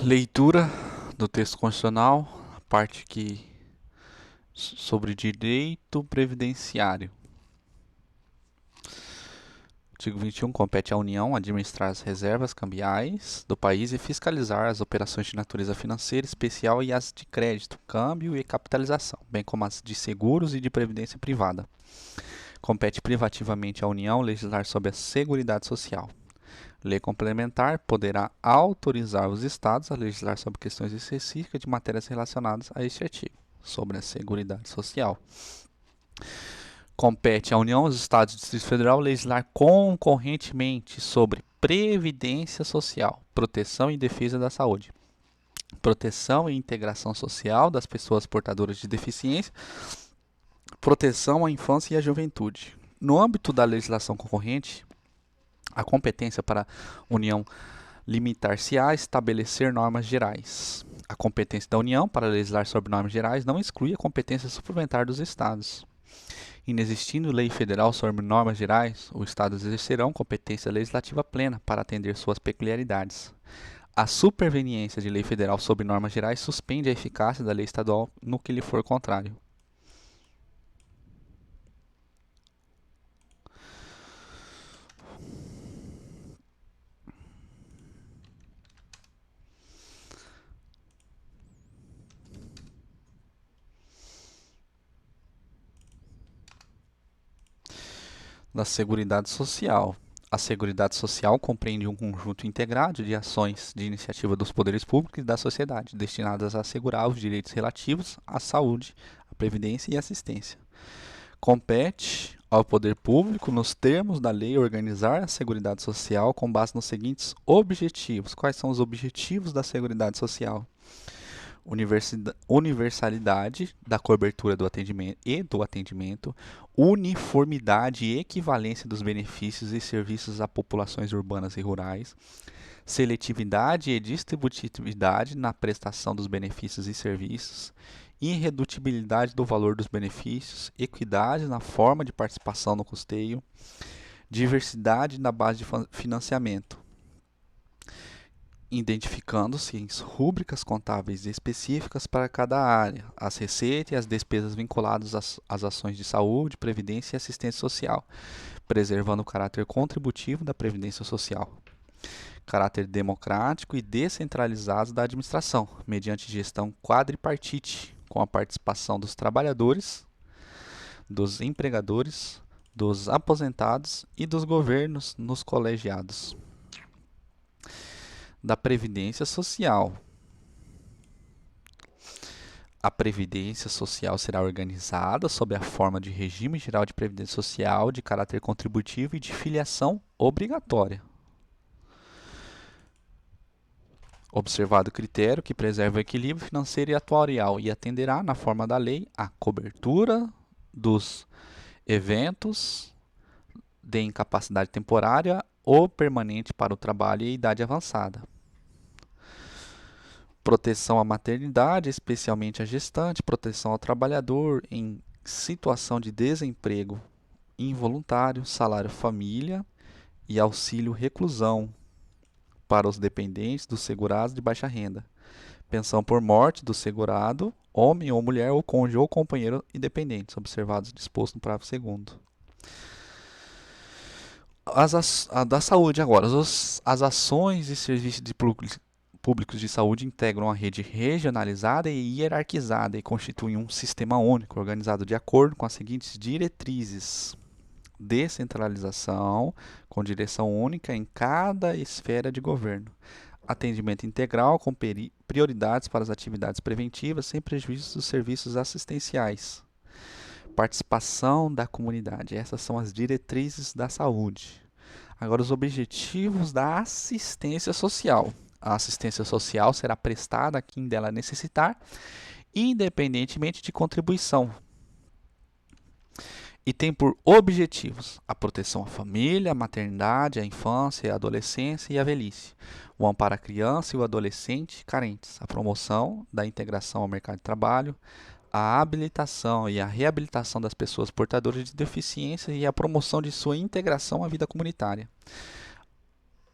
Leitura do texto constitucional, a parte que sobre direito previdenciário. Artigo 21. Compete à União administrar as reservas cambiais do país e fiscalizar as operações de natureza financeira especial e as de crédito, câmbio e capitalização, bem como as de seguros e de previdência privada. Compete privativamente à União legislar sobre a Seguridade Social. Lei complementar poderá autorizar os Estados a legislar sobre questões específicas de matérias relacionadas a este artigo, sobre a Seguridade Social. Compete à União, aos Estados e ao Distrito Federal legislar concorrentemente sobre previdência social, proteção e defesa da saúde, proteção e integração social das pessoas portadoras de deficiência, proteção à infância e à juventude. No âmbito da legislação concorrente, a competência para a União limitar-se-á a estabelecer normas gerais. A competência da União para legislar sobre normas gerais não exclui a competência suplementar dos Estados. Inexistindo lei federal sobre normas gerais, os Estados exercerão competência legislativa plena para atender suas peculiaridades. A superveniência de lei federal sobre normas gerais suspende a eficácia da lei estadual no que lhe for contrário. Da Seguridade Social. A Seguridade Social compreende um conjunto integrado de ações de iniciativa dos poderes públicos e da sociedade, destinadas a assegurar os direitos relativos à saúde, à previdência e assistência. Compete ao poder público, nos termos da lei, organizar a Seguridade Social com base nos seguintes objetivos. Quais são os objetivos da Seguridade Social? Universalidade da cobertura do atendimento, uniformidade e equivalência dos benefícios e serviços a populações urbanas e rurais, seletividade e distributividade na prestação dos benefícios e serviços, irredutibilidade do valor dos benefícios, equidade na forma de participação no custeio, diversidade na base de financiamento, identificando-se rúbricas contábeis específicas para cada área, as receitas e as despesas vinculadas às ações de saúde, previdência e assistência social, preservando o caráter contributivo da previdência social. Caráter democrático e descentralizado da administração, mediante gestão quadripartite, com a participação dos trabalhadores, dos empregadores, dos aposentados e dos governos nos colegiados. Da Previdência Social. A Previdência Social será organizada sob a forma de regime geral de previdência social de caráter contributivo e de filiação obrigatória. Observado o critério que preserva o equilíbrio financeiro e atuarial e atenderá, na forma da lei, à cobertura dos eventos de incapacidade temporária ou permanente para o trabalho e idade avançada. Proteção à maternidade, especialmente à gestante, proteção ao trabalhador em situação de desemprego involuntário, salário família e auxílio reclusão para os dependentes dos segurados de baixa renda. Pensão por morte do segurado, homem ou mulher, ou cônjuge ou companheiro independentes, observados disposto no parágrafo 2º. Da saúde agora. As ações e serviços públicos de saúde integram a rede regionalizada e hierarquizada e constituem um sistema único, organizado de acordo com as seguintes diretrizes: descentralização, com direção única em cada esfera de governo; atendimento integral, com prioridades para as atividades preventivas, sem prejuízo dos serviços assistenciais; participação da comunidade. Essas são as diretrizes da saúde. Agora, os objetivos da assistência social. A assistência social será prestada a quem dela necessitar, independentemente de contribuição. E tem por objetivos a proteção à família, à maternidade, à infância, à adolescência e à velhice, o amparo à criança e o adolescente carentes, a promoção da integração ao mercado de trabalho, a habilitação e a reabilitação das pessoas portadoras de deficiência e a promoção de sua integração à vida comunitária,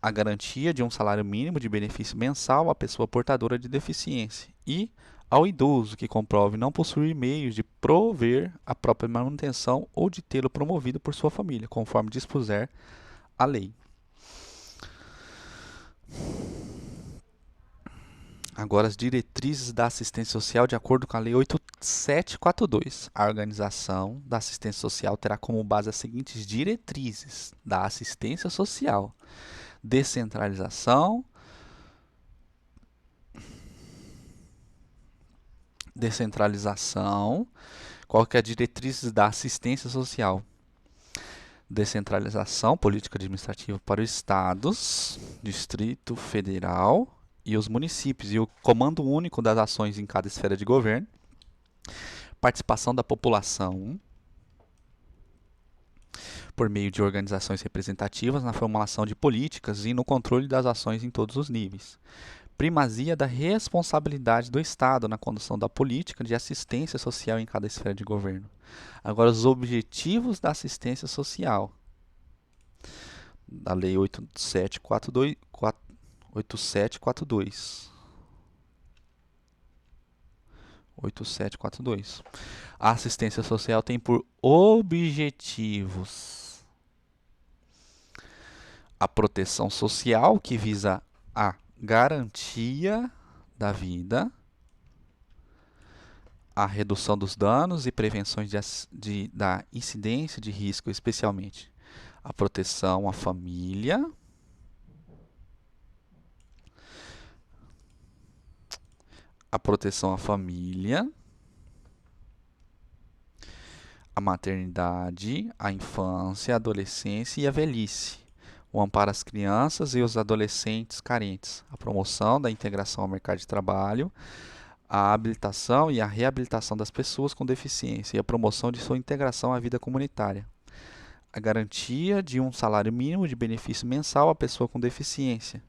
a garantia de um salário mínimo de benefício mensal à pessoa portadora de deficiência e ao idoso que comprove não possuir meios de prover a própria manutenção ou de tê-lo promovido por sua família, conforme dispuser a lei. Agora, as diretrizes da assistência social de acordo com a Lei 8742. A organização da assistência social terá como base as seguintes diretrizes da assistência social: descentralização, qual que é a diretriz da assistência social? Descentralização política administrativa para os estados, Distrito Federal e os municípios, e o comando único das ações em cada esfera de governo, participação da população por meio de organizações representativas na formulação de políticas e no controle das ações em todos os níveis, primazia da responsabilidade do Estado na condução da política de assistência social em cada esfera de governo. Agora, os objetivos da assistência social da Lei 8742. 8742. A assistência social tem por objetivos a proteção social, que visa a garantia da vida, a redução dos danos e prevenções da incidência de risco, especialmente a proteção à família, a maternidade, a infância, a adolescência e a velhice, o amparo às crianças e os adolescentes carentes, a promoção da integração ao mercado de trabalho, a habilitação e a reabilitação das pessoas com deficiência e a promoção de sua integração à vida comunitária, a garantia de um salário mínimo de benefício mensal à pessoa com deficiência,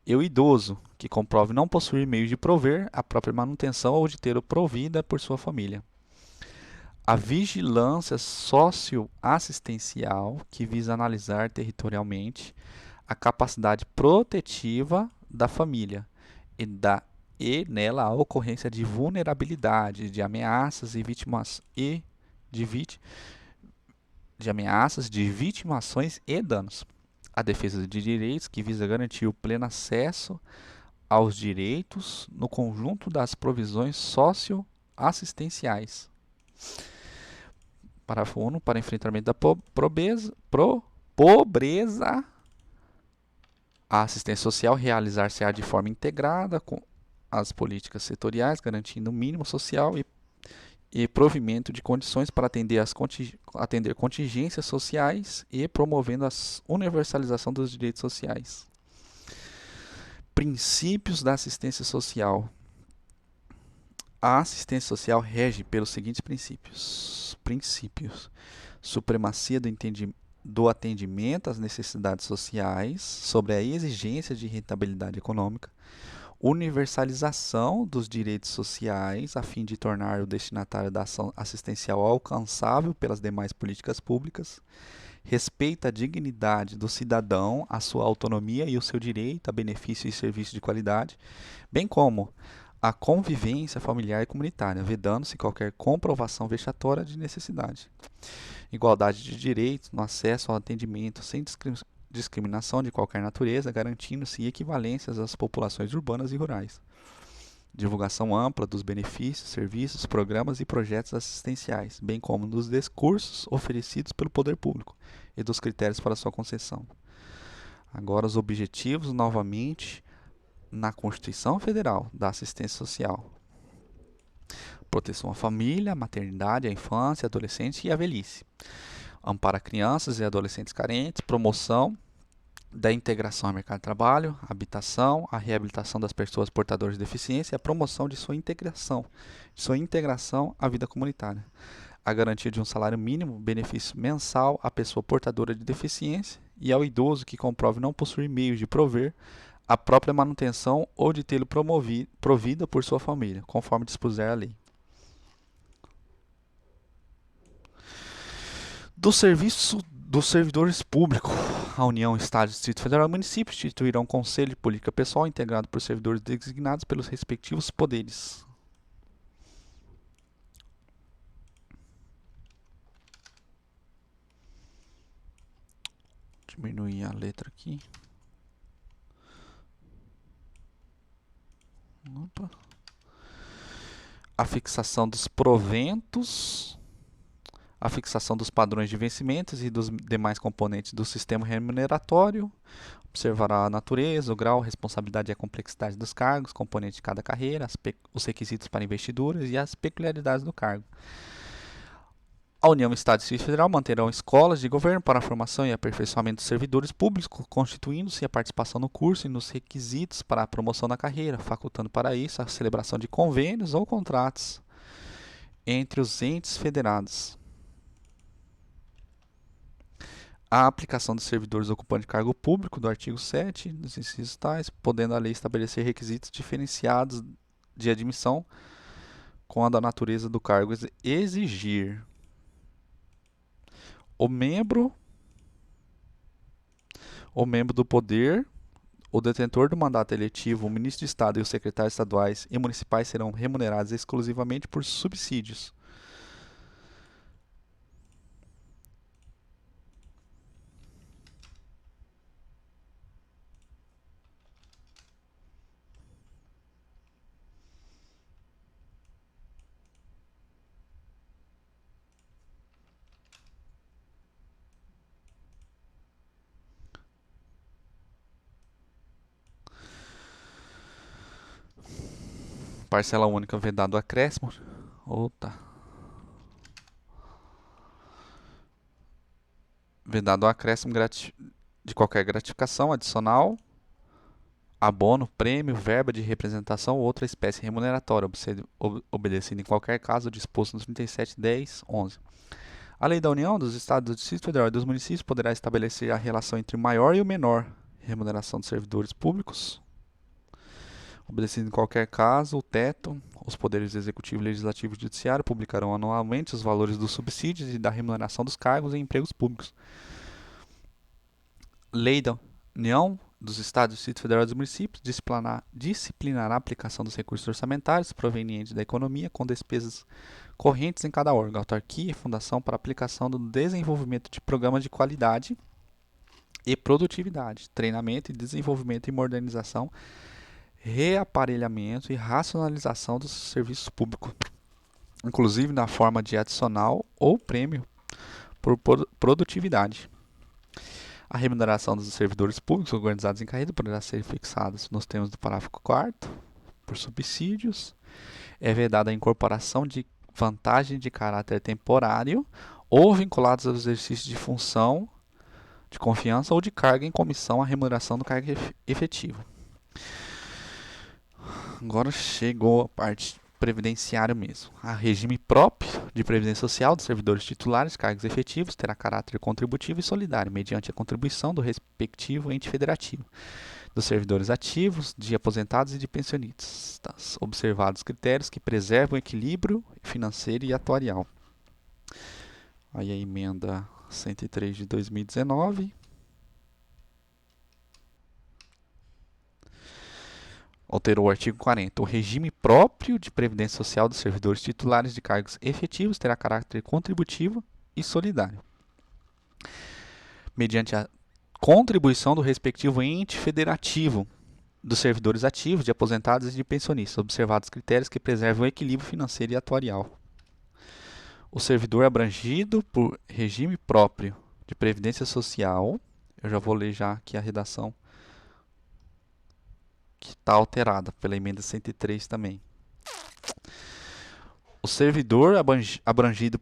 e o idoso que comprove não possuir meios de prover a própria manutenção ou de ter-o provida por sua família. A vigilância socioassistencial, que visa analisar territorialmente a capacidade protetiva da família e nela a ocorrência de vulnerabilidade, de ameaças e ameaças, de vitimações e danos. A defesa de direitos, que visa garantir o pleno acesso aos direitos no conjunto das provisões socioassistenciais. Parágrafo 1. Para enfrentamento da pobreza, a assistência social realizar-se-á de forma integrada com as políticas setoriais, garantindo o mínimo social e provimento de condições para atender contingências sociais e promovendo a universalização dos direitos sociais. Princípios da assistência social. A assistência social rege pelos seguintes princípios. Supremacia do atendimento às necessidades sociais sobre a exigência de rentabilidade econômica. Universalização dos direitos sociais a fim de tornar o destinatário da ação assistencial alcançável pelas demais políticas públicas. Respeita a dignidade do cidadão, a sua autonomia e o seu direito a benefício e serviço de qualidade, bem como a convivência familiar e comunitária, vedando-se qualquer comprovação vexatória de necessidade. Igualdade de direitos no acesso ao atendimento sem discriminação de qualquer natureza, garantindo-se equivalências às populações urbanas e rurais. Divulgação ampla dos benefícios, serviços, programas e projetos assistenciais, bem como dos discursos oferecidos pelo poder público e dos critérios para sua concessão. Agora, os objetivos, novamente, na Constituição Federal da Assistência Social. Proteção à família, à maternidade, à infância, à adolescência e à velhice. Amparo a crianças e adolescentes carentes, promoção da integração ao mercado de trabalho, habitação, a reabilitação das pessoas portadoras de deficiência e a promoção de sua integração à vida comunitária. A garantia de um salário mínimo, benefício mensal à pessoa portadora de deficiência e ao idoso que comprove não possuir meios de prover a própria manutenção ou de tê-lo provida por sua família, conforme dispuser a lei. Dos servidores públicos, A União, Estado, Distrito Federal e Município instituirão um conselho de política pessoal integrado por servidores designados pelos respectivos poderes. Diminuir a letra aqui. Opa. A fixação dos proventos, a fixação dos padrões de vencimentos e dos demais componentes do sistema remuneratório, observará a natureza, o grau, a responsabilidade e a complexidade dos cargos, componentes de cada carreira, os requisitos para investiduras e as peculiaridades do cargo. A União, Estado e Distrito Federal manterão escolas de governo para a formação e aperfeiçoamento dos servidores públicos, constituindo-se a participação no curso e nos requisitos para a promoção na carreira, facultando para isso a celebração de convênios ou contratos entre os entes federados. A aplicação dos servidores ocupantes de cargo público do artigo 7 dos incisos tais, podendo a lei estabelecer requisitos diferenciados de admissão quando a natureza do cargo exigir. O membro do poder, o detentor do mandato eletivo, o ministro de Estado e os secretários estaduais e municipais serão remunerados exclusivamente por subsídios. Parcela única vedado acréscimo. Vedado acréscimo de qualquer gratificação adicional, abono, prêmio, verba de representação ou outra espécie remuneratória, obedecendo em qualquer caso o disposto no 37.10.11. A Lei da União, dos Estados, do Distrito Federal e dos Municípios poderá estabelecer a relação entre o maior e o menor remuneração dos servidores públicos, obedecendo em qualquer caso o teto. Os poderes executivo, legislativo e judiciário publicarão anualmente os valores dos subsídios e da remuneração dos cargos em empregos públicos. Lei da União, dos Estados, do Distrito Federal e dos Municípios disciplinará a aplicação dos recursos orçamentários provenientes da economia com despesas correntes em cada órgão, autarquia e fundação para aplicação do desenvolvimento de programas de qualidade e produtividade, treinamento e desenvolvimento e modernização, reaparelhamento e racionalização dos serviços públicos, inclusive na forma de adicional ou prêmio por produtividade. A remuneração dos servidores públicos organizados em carreira poderá ser fixada nos termos do parágrafo 4º por subsídios. É vedada a incorporação de vantagem de caráter temporário ou vinculados ao exercício de função de confiança ou de carga em comissão à remuneração do cargo efetivo. Agora chegou a parte previdenciária mesmo. A regime próprio de previdência social dos servidores titulares, cargos efetivos, terá caráter contributivo e solidário, mediante a contribuição do respectivo ente federativo, dos servidores ativos, de aposentados e de pensionistas, observados critérios que preservam o equilíbrio financeiro e atuarial. Aí a emenda 103 de 2019. Alterou o artigo 40. O regime próprio de previdência social dos servidores titulares de cargos efetivos terá caráter contributivo e solidário, mediante a contribuição do respectivo ente federativo, dos servidores ativos, de aposentados e de pensionistas, observados critérios que preservam o equilíbrio financeiro e atuarial. O servidor abrangido por regime próprio de previdência social, eu já vou ler já aqui a redação que está alterada pela emenda 103 também. O servidor abrangido,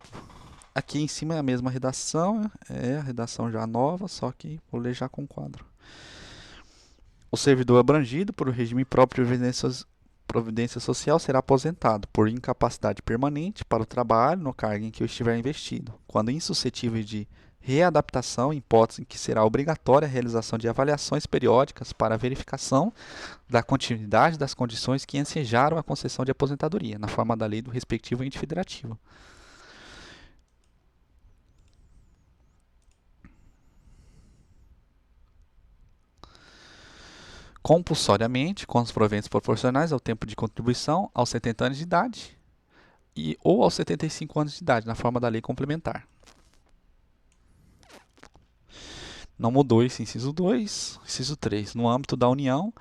aqui em cima é a mesma redação, é a redação já nova, só que vou ler já com quadro. O servidor abrangido por regime próprio de previdência social será aposentado por incapacidade permanente para o trabalho no cargo em que estiver investido, quando insuscetível de readaptação, em hipótese em que será obrigatória a realização de avaliações periódicas para a verificação da continuidade das condições que ensejaram a concessão de aposentadoria, na forma da lei do respectivo ente federativo. compulsoriamente com os proventos proporcionais ao tempo de contribuição aos 70 anos de idade ou aos 75 anos de idade, na forma da lei complementar. Não mudou esse inciso 2. Inciso 3. No âmbito da União,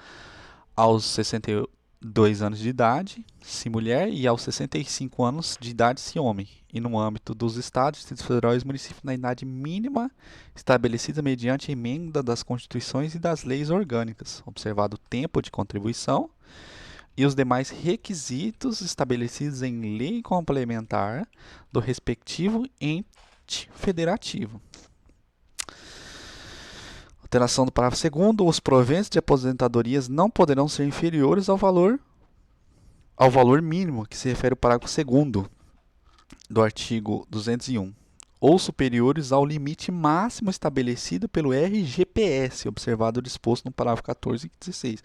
aos 62 anos de idade, se mulher, e aos 65 anos de idade, se homem. E no âmbito dos estados, Distrito Federal e municípios, na idade mínima estabelecida mediante emenda das constituições e das leis orgânicas, observado o tempo de contribuição e os demais requisitos estabelecidos em lei complementar do respectivo ente federativo. Alteração do parágrafo 2º. Os proventos de aposentadorias não poderão ser inferiores ao valor mínimo, que se refere ao parágrafo 2º do artigo 201, ou superiores ao limite máximo estabelecido pelo RGPS, observado o disposto no parágrafo 14 e 16.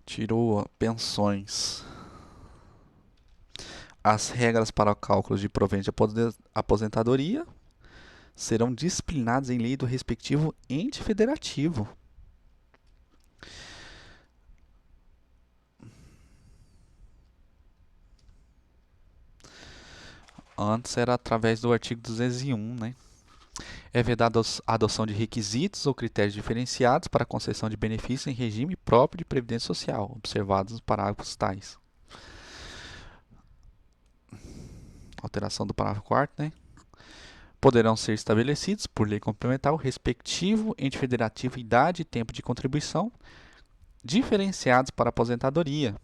Tirou pensões. As regras para o cálculo de provento de aposentadoria serão disciplinadas em lei do respectivo ente federativo. Antes era através do artigo 201, né? É vedada a adoção de requisitos ou critérios diferenciados para a concessão de benefícios em regime próprio de previdência social, observados nos parágrafos tais. Alteração do parágrafo 4º, né? Poderão ser estabelecidos, por lei complementar, o respectivo ente federativo, idade e tempo de contribuição, diferenciados para a aposentadoria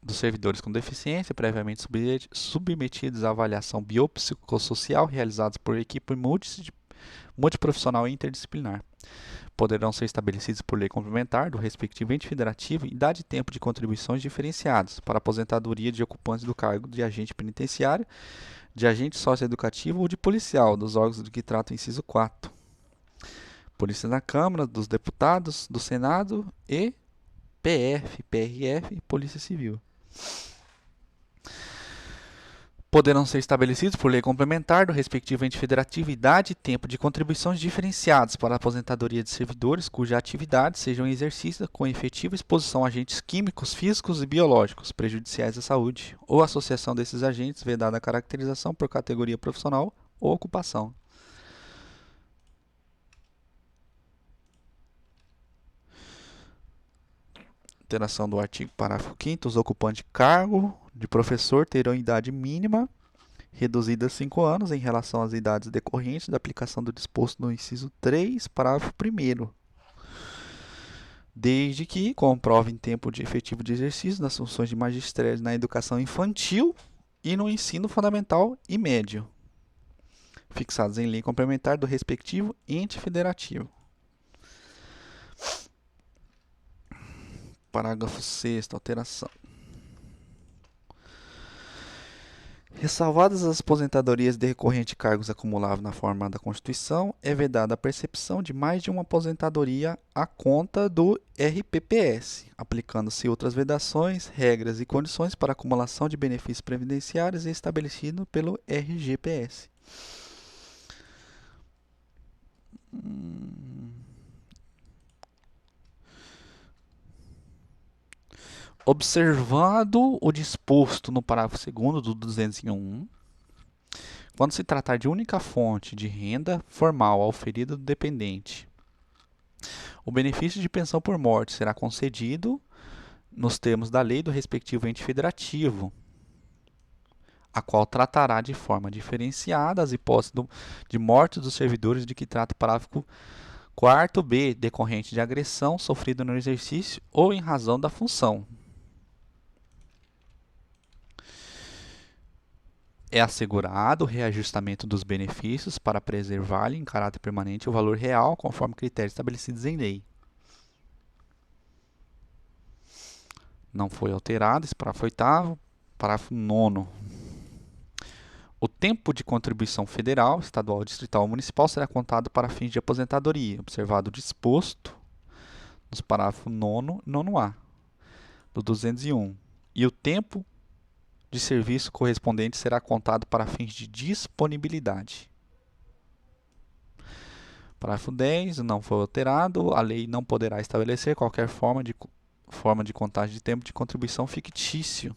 dos servidores com deficiência, previamente submetidos à avaliação biopsicossocial, realizados por equipe multiprofissional e interdisciplinar. Poderão ser estabelecidos por lei complementar do respectivo ente federativo idade e tempo de contribuições diferenciados para a aposentadoria de ocupantes do cargo de agente penitenciário, de agente socioeducativo ou de policial, dos órgãos do que trata o inciso 4. Polícia da Câmara, dos Deputados, do Senado e PF, PRF e Polícia Civil. Poderão ser estabelecidos por lei complementar do respectivo ente federativo idade e tempo de contribuições diferenciados para a aposentadoria de servidores cuja atividade sejam exercida com efetiva exposição a agentes químicos, físicos e biológicos prejudiciais à saúde, ou associação desses agentes vedada a caracterização por categoria profissional ou ocupação. Alteração do artigo parágrafo 5º. Os ocupantes de cargo de professor terão idade mínima reduzida a 5 anos em relação às idades decorrentes da aplicação do disposto no inciso 3, parágrafo 1º, desde que comprovem tempo de efetivo de exercício das funções de magistério na educação infantil e no ensino fundamental e médio, fixados em lei complementar do respectivo ente federativo. Parágrafo 6º, alteração. Ressalvadas as aposentadorias decorrentes de cargos acumuláveis na forma da Constituição, é vedada a percepção de mais de uma aposentadoria à conta do RPPS, aplicando-se outras vedações, regras e condições para acumulação de benefícios previdenciários estabelecido pelo RGPS. Observado o disposto no parágrafo 2º do 201, quando se tratar de única fonte de renda formal auferida do dependente, o benefício de pensão por morte será concedido nos termos da lei do respectivo ente federativo, a qual tratará de forma diferenciada as hipóteses de morte dos servidores de que trata o parágrafo 4º B, decorrente de agressão sofrida no exercício ou em razão da função. É assegurado o reajustamento dos benefícios para preservar-lhe em caráter permanente o valor real, conforme critérios estabelecidos em lei. Não foi alterado esse parágrafo 8º. Parágrafo 9º. O tempo de contribuição federal, estadual, distrital ou municipal será contado para fins de aposentadoria, observado o disposto nos parágrafos 9º e 9º-A do 201. E o tempo de serviço correspondente será contado para fins de disponibilidade. Parágrafo 10. Não foi alterado. A lei não poderá estabelecer qualquer forma de contagem de tempo de contribuição fictício.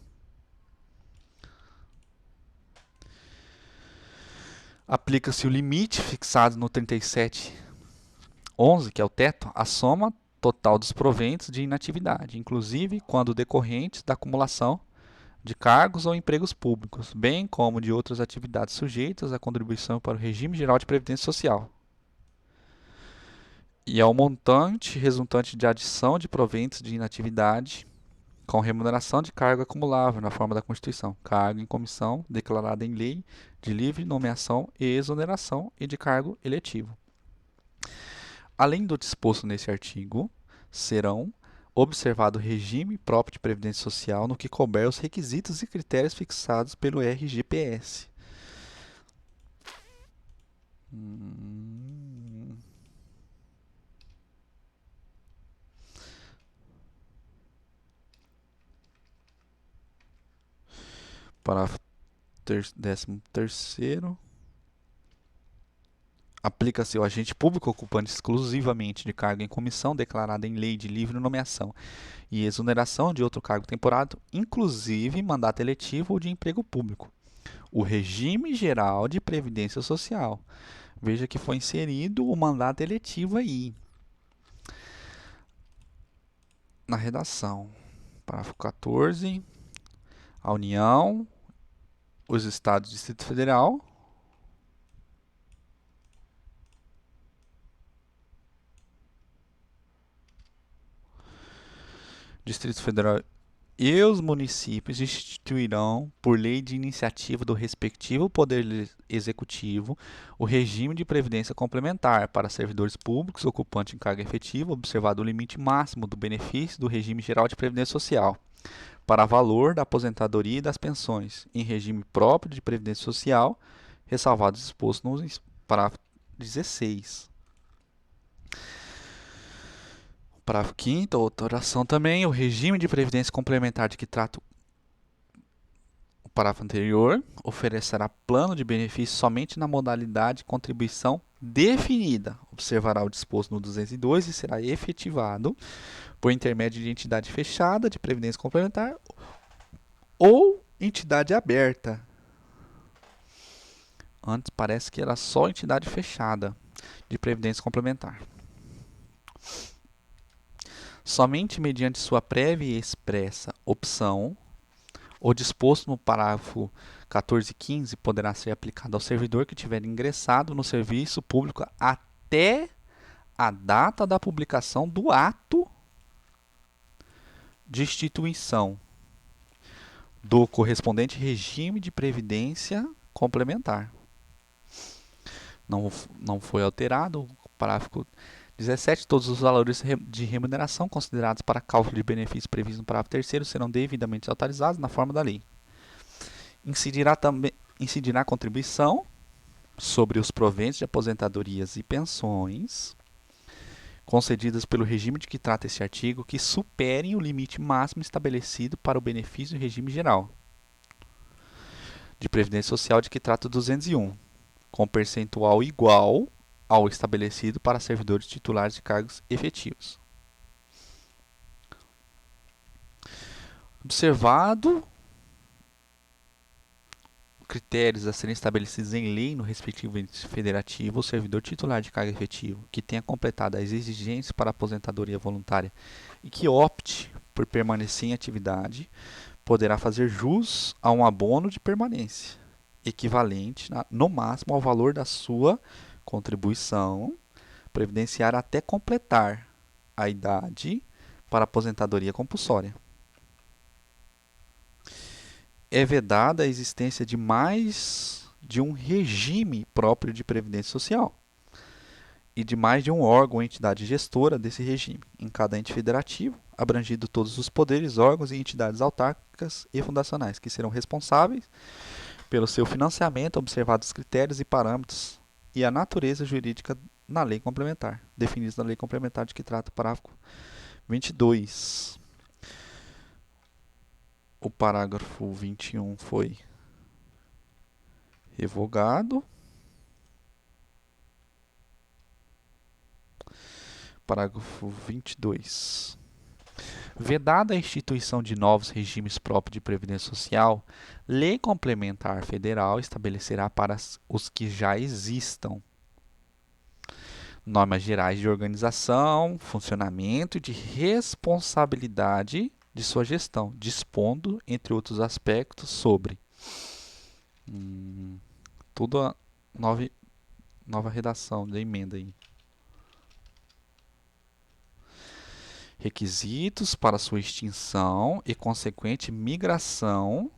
Aplica-se o limite fixado no 3711, que é o teto, à soma total dos proventos de inatividade, inclusive quando decorrentes da acumulação de cargos ou empregos públicos, bem como de outras atividades sujeitas à contribuição para o regime geral de previdência social. E ao montante resultante de adição de proventos de inatividade com remuneração de cargo acumulável na forma da Constituição, cargo em comissão declarada em lei de livre nomeação e exoneração e de cargo eletivo. Além do disposto nesse artigo, serão observado o regime próprio de previdência social no que couber os requisitos e critérios fixados pelo RGPS. Parágrafo 13º. Aplica-se ao agente público ocupante exclusivamente de cargo em comissão declarada em lei de livre nomeação e exoneração de outro cargo temporário, inclusive mandato eletivo ou de emprego público, o regime geral de previdência social. Veja que foi inserido o mandato eletivo aí na redação. Parágrafo 14. A União, os Estados e o Distrito Federal e os municípios instituirão, por lei de iniciativa do respectivo Poder Executivo, o regime de previdência complementar para servidores públicos ocupantes em cargo efetivo, observado o limite máximo do benefício do regime geral de previdência social, para valor da aposentadoria e das pensões, em regime próprio de previdência social, ressalvado o disposto no parágrafo 16. Parágrafo 5º, alteração também, o regime de previdência complementar de que trata o parágrafo anterior oferecerá plano de benefício somente na modalidade de contribuição definida. Observará o disposto no 202 e será efetivado por intermédio de entidade fechada de previdência complementar ou entidade aberta. Antes parece que era só entidade fechada de previdência complementar. Somente mediante sua prévia e expressa opção, o disposto no parágrafo 14 e 15 poderá ser aplicado ao servidor que tiver ingressado no serviço público até a data da publicação do ato de instituição do correspondente regime de previdência complementar. Não foi alterado o parágrafo 17. Todos os valores de remuneração considerados para cálculo de benefícios previstos no parágrafo 3º serão devidamente atualizados na forma da lei. Incidirá a contribuição sobre os proventos de aposentadorias e pensões concedidas pelo regime de que trata este artigo que superem o limite máximo estabelecido para o benefício do regime geral de previdência social de que trata o 201, com percentual igual ao estabelecido para servidores titulares de cargos efetivos. Observado critérios a serem estabelecidos em lei no respectivo ente federativo, o servidor titular de cargo efetivo que tenha completado as exigências para aposentadoria voluntária e que opte por permanecer em atividade, poderá fazer jus a um abono de permanência, equivalente no máximo ao valor da sua contribuição previdenciária até completar a idade para aposentadoria compulsória. É vedada a existência de mais de um regime próprio de previdência social e de mais de um órgão ou entidade gestora desse regime, em cada ente federativo, abrangido todos os poderes, órgãos e entidades autárquicas e fundacionais, que serão responsáveis pelo seu financiamento, observados os critérios e parâmetros e a natureza jurídica na lei complementar, definidos na lei complementar de que trata o parágrafo 22. O parágrafo 21 foi revogado. Parágrafo 22. Vedada a instituição de novos regimes próprios de previdência social, lei complementar federal estabelecerá para os que já existam normas gerais de organização, funcionamento e de responsabilidade de sua gestão, dispondo, entre outros aspectos, sobre tudo a nova redação da emenda aí. Requisitos para sua extinção e consequente migração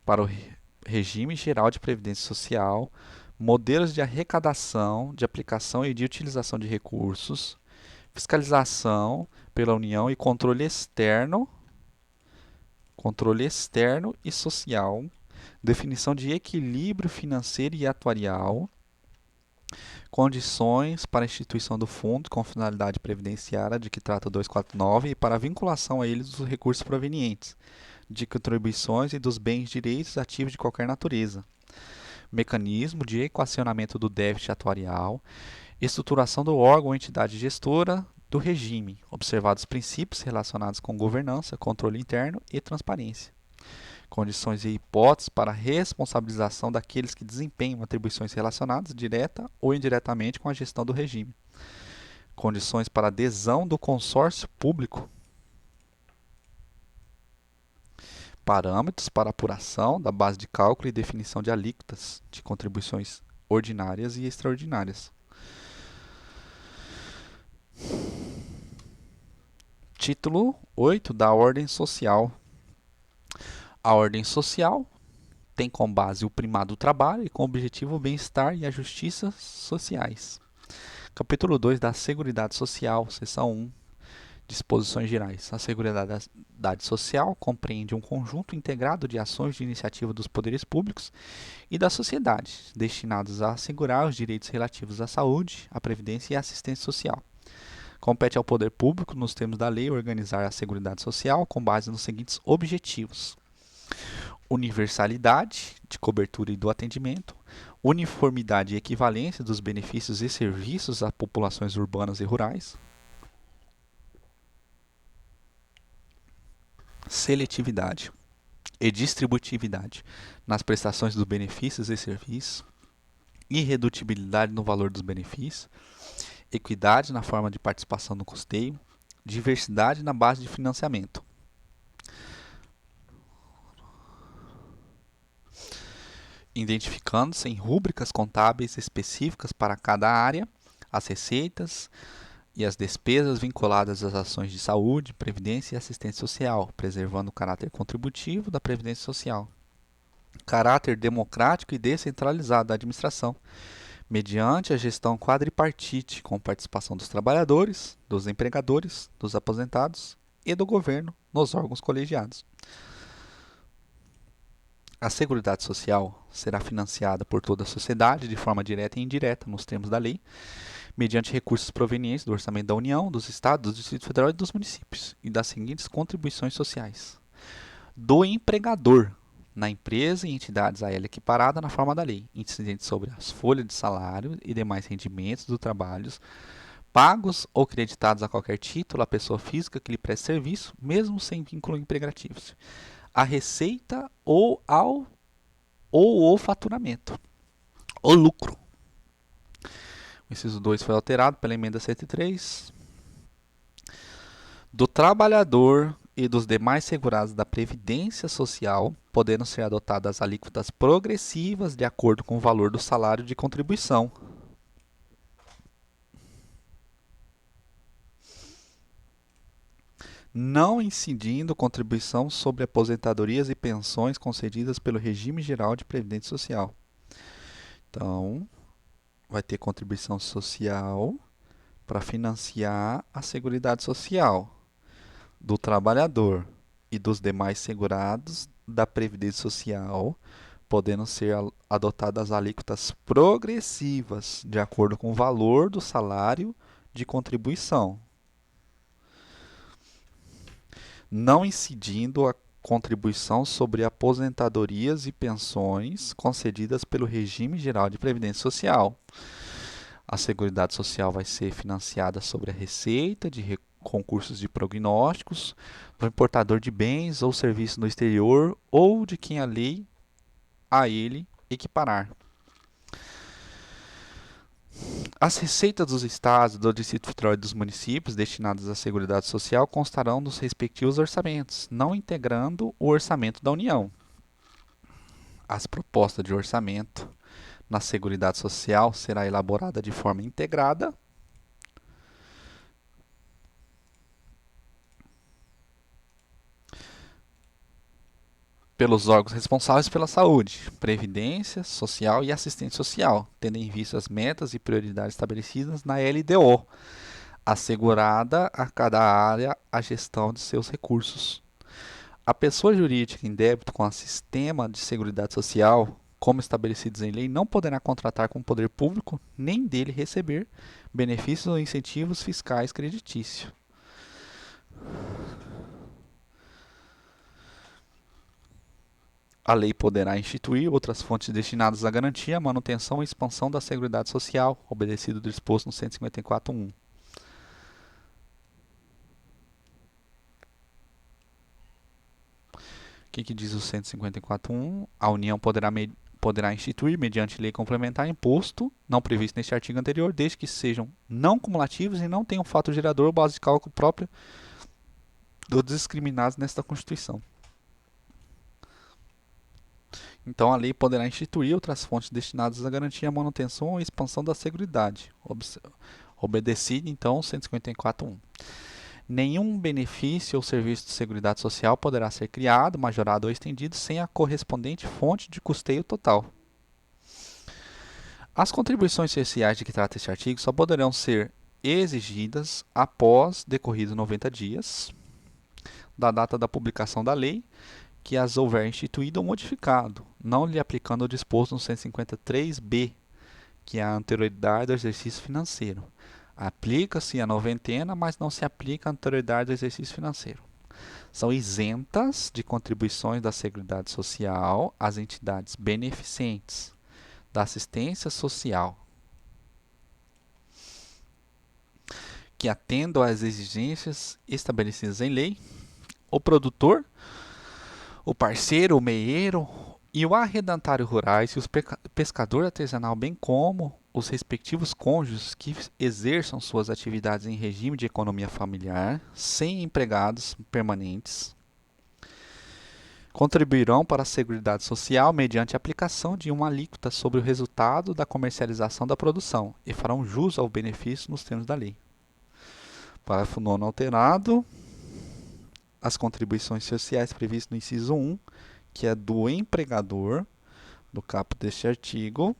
para o regime geral de previdência social, modelos de arrecadação, de aplicação e de utilização de recursos, fiscalização pela União e controle externo e social, definição de equilíbrio financeiro e atuarial, condições para a instituição do fundo com finalidade previdenciária de que trata o 249 e para a vinculação a eles dos recursos provenientes de contribuições e dos bens direitos ativos de qualquer natureza, mecanismo de equacionamento do déficit atuarial, estruturação do órgão ou entidade gestora do regime, observados princípios relacionados com governança, controle interno e transparência, condições e hipóteses para a responsabilização daqueles que desempenham atribuições relacionadas direta ou indiretamente com a gestão do regime, condições para adesão do consórcio público, parâmetros para apuração da base de cálculo e definição de alíquotas de contribuições ordinárias e extraordinárias. Título 8 da Ordem Social. A ordem social tem como base o primado do trabalho e com objetivo o bem-estar e a justiça sociais. Capítulo 2 da Seguridade Social, seção 1. Disposições gerais. A Seguridade Social compreende um conjunto integrado de ações de iniciativa dos poderes públicos e da sociedade, destinadas a assegurar os direitos relativos à saúde, à previdência e à assistência social. Compete ao poder público, nos termos da lei, organizar a Seguridade Social com base nos seguintes objetivos: universalidade de cobertura e do atendimento, uniformidade e equivalência dos benefícios e serviços a populações urbanas e rurais, seletividade e distributividade nas prestações dos benefícios e serviços, irredutibilidade no valor dos benefícios, equidade na forma de participação no custeio, diversidade na base de financiamento. Identificando-se em rúbricas contábeis específicas para cada área, as receitas e as despesas vinculadas às ações de saúde, previdência e assistência social, preservando o caráter contributivo da previdência social. Caráter democrático e descentralizado da administração, mediante a gestão quadripartite, com participação dos trabalhadores, dos empregadores, dos aposentados e do governo nos órgãos colegiados. A Seguridade Social será financiada por toda a sociedade de forma direta e indireta, nos termos da lei, mediante recursos provenientes do Orçamento da União, dos Estados, do Distrito Federal e dos municípios, e das seguintes contribuições sociais: do empregador, na empresa e entidades a ela equiparada na forma da lei, incidentes sobre as folhas de salário e demais rendimentos do trabalho, pagos ou creditados a qualquer título à pessoa física que lhe preste serviço, mesmo sem vínculo empregatício, a receita ou o faturamento, o lucro. O inciso 2 foi alterado pela emenda 103. Do trabalhador e dos demais segurados da Previdência Social, podendo ser adotadas alíquotas progressivas de acordo com o valor do salário de contribuição. Não incidindo contribuição sobre aposentadorias e pensões concedidas pelo Regime Geral de Previdência Social. Então, vai ter contribuição social para financiar a Seguridade Social do trabalhador e dos demais segurados da Previdência Social, podendo ser adotadas alíquotas progressivas de acordo com o valor do salário de contribuição. não incidindo a contribuição sobre aposentadorias e pensões concedidas pelo Regime Geral de Previdência Social. A Seguridade Social vai ser financiada sobre a receita de concursos de prognósticos do importador de bens ou serviços no exterior ou de quem a lei a ele equiparar. As receitas dos estados, do Distrito Federal e dos municípios destinadas à Seguridade Social constarão dos respectivos orçamentos, não integrando o orçamento da União. As propostas de orçamento na Seguridade Social será elaborada de forma integrada pelos órgãos responsáveis pela saúde, previdência social e assistência social, tendo em vista as metas e prioridades estabelecidas na LDO, assegurada a cada área a gestão de seus recursos. A pessoa jurídica em débito com o sistema de seguridade social, como estabelecidos em lei, não poderá contratar com o poder público nem dele receber benefícios ou incentivos fiscais creditícios. A lei poderá instituir outras fontes destinadas à garantia, manutenção e expansão da Seguridade Social, obedecido ao disposto no 154.1. O que diz o 154.1? A União poderá instituir, mediante lei complementar, imposto não previsto neste artigo anterior, desde que sejam não cumulativos e não tenham fato gerador ou base de cálculo própria dos discriminados nesta Constituição. Então, a lei poderá instituir outras fontes destinadas a garantir a manutenção ou expansão da Seguridade, obedecido, então, 154.1. Nenhum benefício ou serviço de Seguridade Social poderá ser criado, majorado ou estendido sem a correspondente fonte de custeio total. As contribuições sociais de que trata este artigo só poderão ser exigidas após decorridos 90 dias da data da publicação da lei, que as houver instituído ou modificado, não lhe aplicando o disposto no 153b, que é a anterioridade do exercício financeiro. Aplica-se a noventena, mas não se aplica a anterioridade do exercício financeiro. São isentas de contribuições da Seguridade Social as entidades beneficentes da assistência social que atendam às exigências estabelecidas em lei, o produtor, o parceiro, o meieiro e o arrendatário rurais e o pescador artesanal, bem como os respectivos cônjuges que exerçam suas atividades em regime de economia familiar, sem empregados permanentes, contribuirão para a Seguridade Social mediante a aplicação de uma alíquota sobre o resultado da comercialização da produção e farão jus ao benefício nos termos da lei. Parágrafo 9º alterado. As contribuições sociais previstas no inciso 1, que é do empregador, do caput deste artigo,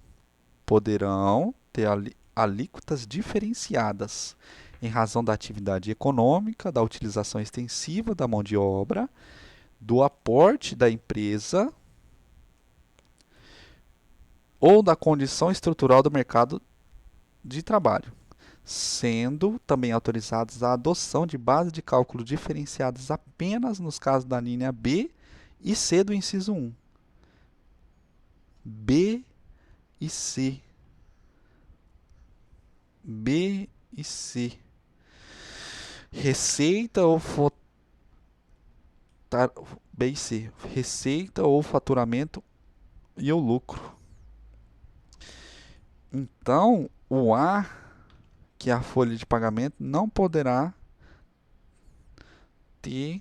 poderão ter alíquotas diferenciadas em razão da atividade econômica, da utilização extensiva da mão de obra, do aporte da empresa ou da condição estrutural do mercado de trabalho, sendo também autorizadas a adoção de bases de cálculo diferenciadas apenas nos casos da linha B e C do inciso 1. B e C. B e C. Receita ou B e C. Receita ou faturamento e o lucro. Então, o A, que é a folha de pagamento, não poderá ter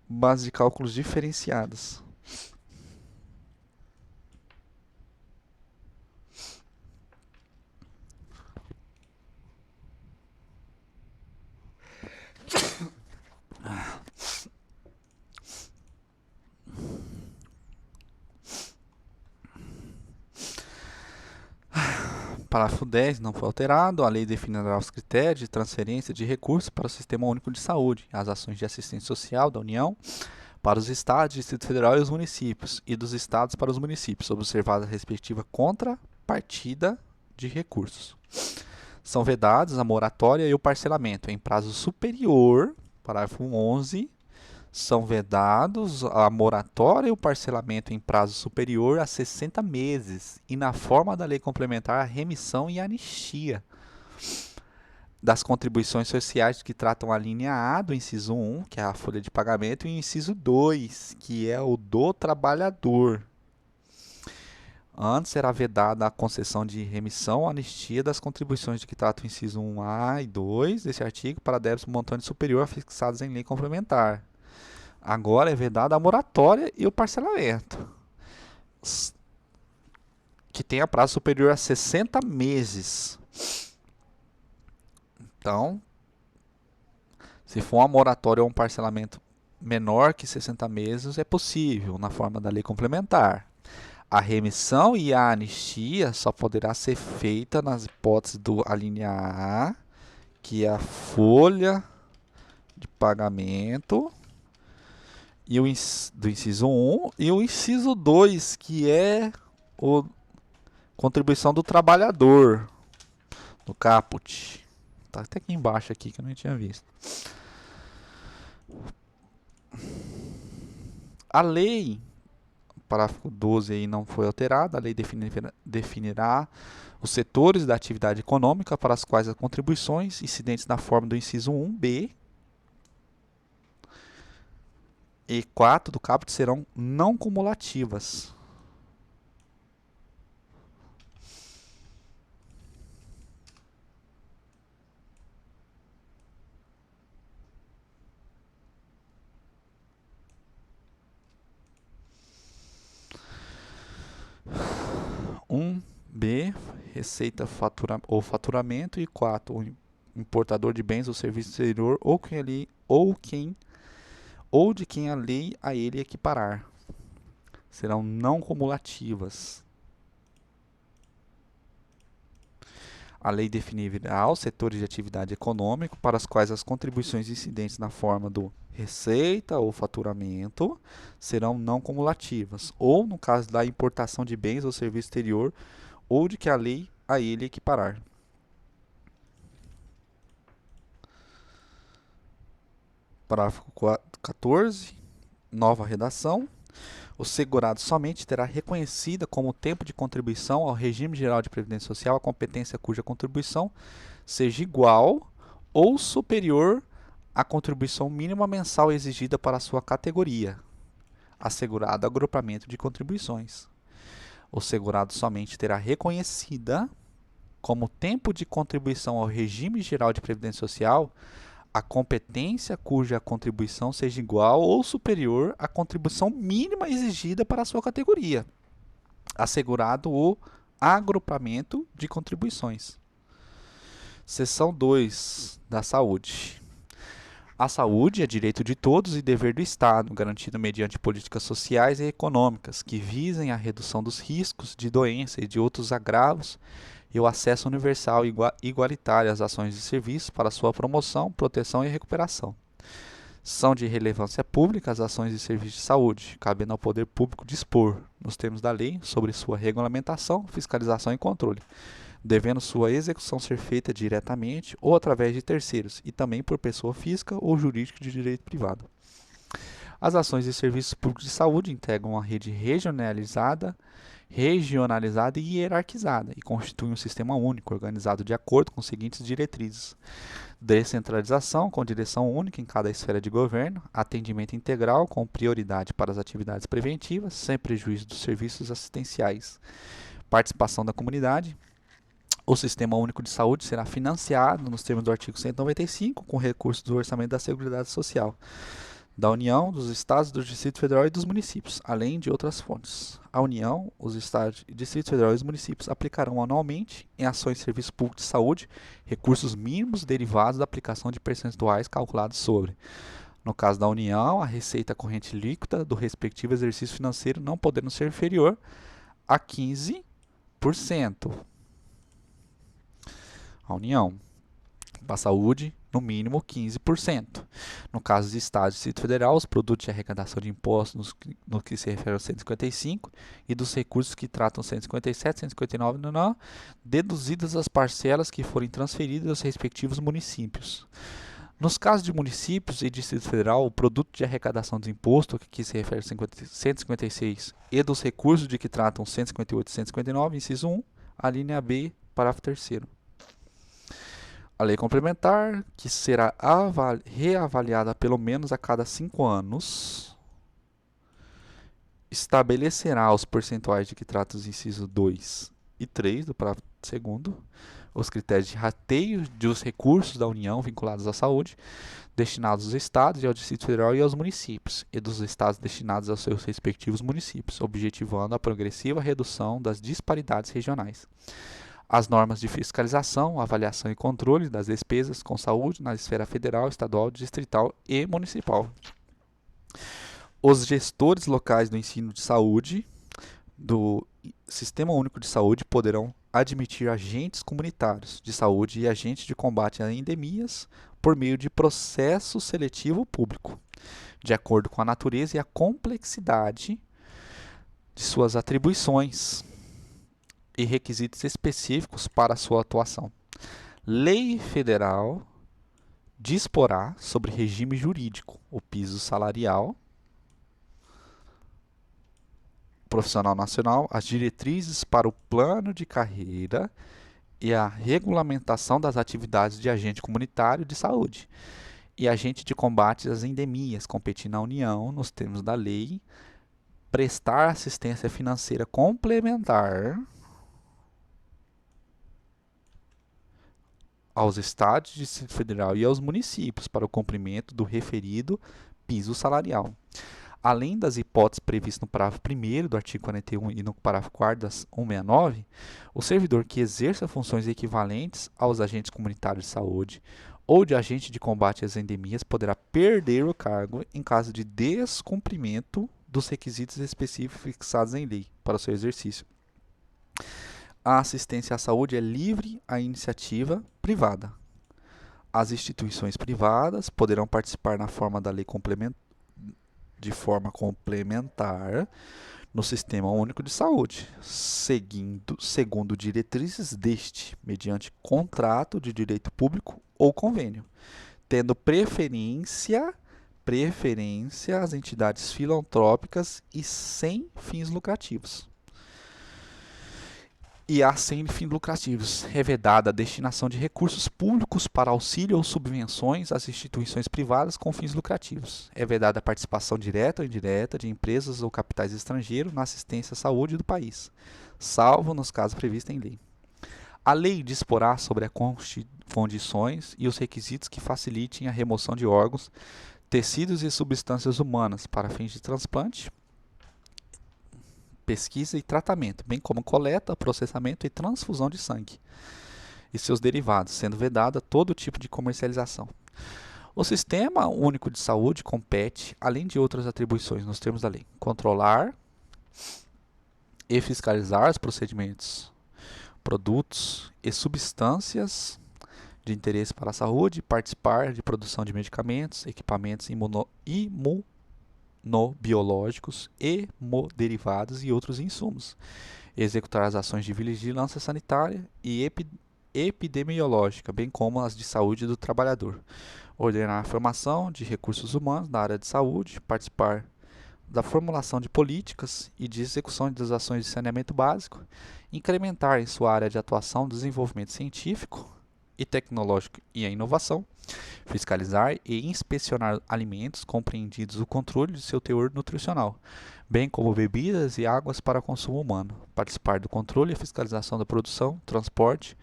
base de cálculos diferenciadas. Parágrafo 10 não foi alterado. A lei definirá os critérios de transferência de recursos para o Sistema Único de Saúde, as ações de assistência social da União para os estados, Distrito Federal e os municípios, e dos estados para os municípios, observada a respectiva contrapartida de recursos. São vedados a moratória e o parcelamento em prazo superior Parágrafo 11. São vedados a moratória e o parcelamento em prazo superior a 60 meses e, na forma da lei complementar, a remissão e anistia das contribuições sociais que tratam a linha A do inciso 1, que é a folha de pagamento, e o inciso 2, que é o do trabalhador. Antes será vedada a concessão de remissão ou anistia das contribuições de que trata o inciso 1A e 2 desse artigo para débitos montante superior a fixados em lei complementar. Agora é vedada a moratória e o parcelamento, que tenha prazo superior a 60 meses. Então, se for uma moratória ou um parcelamento menor que 60 meses, é possível, na forma da lei complementar. A remissão e a anistia só poderá ser feita nas hipóteses da linha A, que é a folha de pagamento, e do inciso 1, e o inciso 2, que é a contribuição do trabalhador, do caput. Está até aqui embaixo aqui, que eu não tinha visto. A lei, parágrafo 12 aí não foi alterado, a lei definirá os setores da atividade econômica para as quais as contribuições incidentes na forma do inciso 1b e 4 do caput serão não cumulativas. B, receita ou faturamento, e 4, o importador de bens ou serviços exterior ou de quem a lei a ele equiparar. Serão não cumulativas. A lei definirá os setores de atividade econômica para as quais as contribuições incidentes na forma do receita ou faturamento serão não cumulativas, ou no caso da importação de bens ou serviço exterior, ou de que a lei a ele equiparar. Parágrafo 14, nova redação. O segurado somente terá reconhecida como tempo de contribuição ao regime geral de previdência social a competência cuja contribuição seja igual ou superior à contribuição mínima mensal exigida para a sua categoria, assegurado agrupamento de contribuições. O segurado somente terá reconhecida como tempo de contribuição ao regime geral de previdência social a competência cuja contribuição seja igual ou superior à contribuição mínima exigida para a sua categoria, assegurado o agrupamento de contribuições. Seção 2 da saúde. A saúde é direito de todos e dever do Estado, garantido mediante políticas sociais e econômicas que visem a redução dos riscos de doença e de outros agravos e o acesso universal e igualitário às ações e serviços para sua promoção, proteção e recuperação. São de relevância pública as ações e serviços de saúde, cabendo ao poder público dispor, nos termos da lei, sobre sua regulamentação, fiscalização e controle, devendo sua execução ser feita diretamente ou através de terceiros, e também por pessoa física ou jurídica de direito privado. As ações e serviços públicos de saúde integram uma rede regionalizada e hierarquizada e constituem um sistema único, organizado de acordo com as seguintes diretrizes: descentralização, com direção única em cada esfera de governo; atendimento integral, com prioridade para as atividades preventivas, sem prejuízo dos serviços assistenciais; participação da comunidade. O Sistema Único de Saúde será financiado, nos termos do artigo 195, com recursos do Orçamento da Seguridade Social, da União, dos Estados, do Distrito Federal e dos municípios, além de outras fontes. A União, os Estados, o Distrito Federal e os municípios aplicarão anualmente, em ações e serviços públicos de saúde, recursos mínimos derivados da aplicação de percentuais calculados sobre, no caso da União, a receita corrente líquida do respectivo exercício financeiro não podendo ser inferior a 15%. A União. Para a saúde, no mínimo 15%. No caso dos Estados e Distrito Federal, os produtos de arrecadação de impostos no que se refere ao 155 e dos recursos que tratam 157, 159, deduzidas as parcelas que forem transferidas aos respectivos municípios. Nos casos de municípios e Distrito Federal, o produto de arrecadação do imposto, que aqui se refere a 156, e dos recursos de que tratam 158 e 159, inciso 1, a linha B, parágrafo 3º. A lei complementar, que será reavaliada pelo menos a cada 5 anos, estabelecerá os percentuais de que tratam os incisos 2 e 3 do parágrafo 2º, os critérios de rateio dos recursos da União vinculados à saúde, destinados aos estados e ao Distrito Federal e aos municípios, e dos estados destinados aos seus respectivos municípios, objetivando a progressiva redução das disparidades regionais. As normas de fiscalização, avaliação e controle das despesas com saúde na esfera federal, estadual, distrital e municipal. Os gestores locais do ensino de saúde do Sistema Único de Saúde poderão admitir agentes comunitários de saúde e agentes de combate a endemias por meio de processo seletivo público, de acordo com a natureza e a complexidade de suas atribuições e requisitos específicos para a sua atuação. Lei federal disporá sobre regime jurídico, o piso salarial profissional nacional, as diretrizes para o plano de carreira e a regulamentação das atividades de agente comunitário de saúde e agente de combate às endemias, competindo à União, nos termos da lei, prestar assistência financeira complementar aos estados, Distrito Federal e aos municípios para o cumprimento do referido piso salarial. Além das hipóteses previstas no parágrafo 1º do artigo 41 e no parágrafo 4º das 169, o servidor que exerça funções equivalentes aos agentes comunitários de saúde ou de agente de combate às endemias poderá perder o cargo em caso de descumprimento dos requisitos específicos fixados em lei para o seu exercício. A assistência à saúde é livre à iniciativa privada. As instituições privadas poderão participar na forma da lei de forma complementar no Sistema Único de Saúde, segundo diretrizes deste, mediante contrato de direito público ou convênio, tendo preferência às entidades filantrópicas e sem fins lucrativos. E há sem fins lucrativos, é vedada a destinação de recursos públicos para auxílio ou subvenções às instituições privadas com fins lucrativos. É vedada a participação direta ou indireta de empresas ou capitais estrangeiros na assistência à saúde do país, salvo nos casos previstos em lei. A lei disporá sobre as condições e os requisitos que facilitem a remoção de órgãos, tecidos e substâncias humanas para fins de transplante, pesquisa e tratamento, bem como coleta, processamento e transfusão de sangue e seus derivados, sendo vedada todo tipo de comercialização. O Sistema Único de Saúde compete, além de outras atribuições nos termos da lei, controlar e fiscalizar os procedimentos, produtos e substâncias de interesse para a saúde, participar de produção de medicamentos, equipamentos imunobiológicos, hemoderivados e outros insumos, executar as ações de vigilância sanitária e epidemiológica, bem como as de saúde do trabalhador, ordenar a formação de recursos humanos na área de saúde, participar da formulação de políticas e de execução das ações de saneamento básico, incrementar em sua área de atuação o desenvolvimento científico e tecnológico e a inovação, fiscalizar e inspecionar alimentos, compreendidos o controle de seu teor nutricional, bem como bebidas e águas para consumo humano, participar do controle e fiscalização da produção, transporte,